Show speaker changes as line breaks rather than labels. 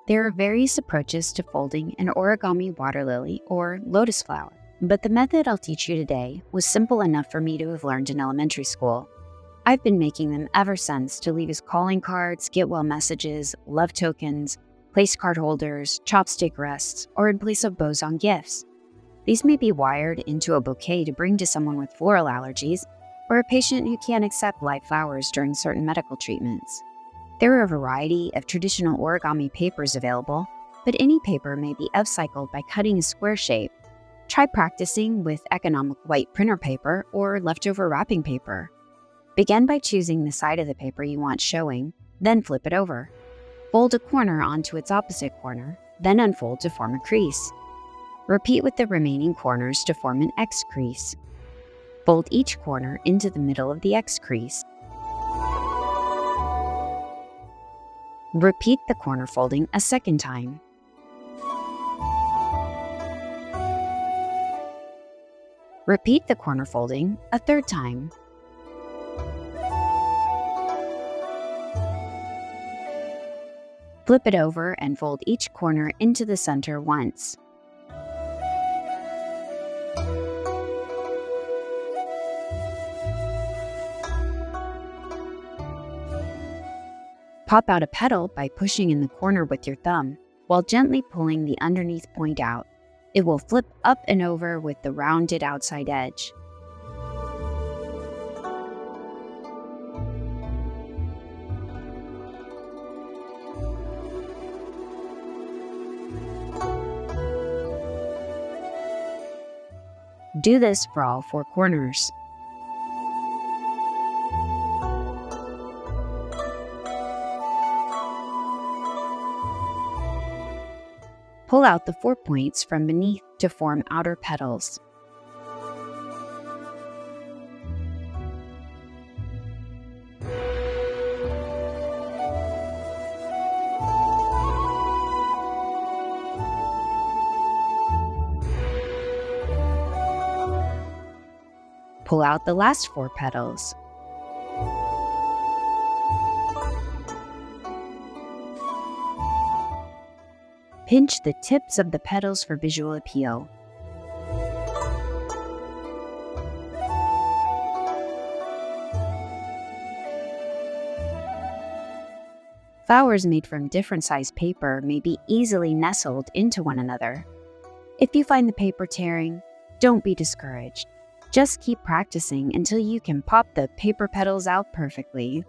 There are various approaches to folding an origami water lily or lotus flower, but the method I'll teach you today was simple enough for me to have learned in elementary school. I've been making them ever since to leave as calling cards, get well messages, love tokens, place card holders, chopstick rests, or in place of bows on gifts. These may be wired into a bouquet to bring to someone with floral allergies or a patient who can't accept live flowers during certain medical treatments. There are a variety of traditional origami papers available, but any paper may be upcycled by cutting a square shape. Try practicing with economic white printer paper or leftover wrapping paper. Begin by choosing the side of the paper you want showing, then flip it over. Fold a corner onto its opposite corner, then unfold to form a crease. Repeat with the remaining corners to form an X crease. Fold each corner into the middle of the X crease. Repeat the corner folding a second time. Repeat the corner folding a third time. Flip it over and fold each corner into the center once. Pop out a petal by pushing in the corner with your thumb, while gently pulling the underneath point out. It will flip up and over with the rounded outside edge. Do this for all 4 corners. Pull out the 4 points from beneath to form outer petals. Pull out the last 4 petals. Pinch the tips of the petals for visual appeal. Flowers made from different sized paper may be easily nestled into one another. If you find the paper tearing, don't be discouraged. Just keep practicing until you can pop the paper petals out perfectly.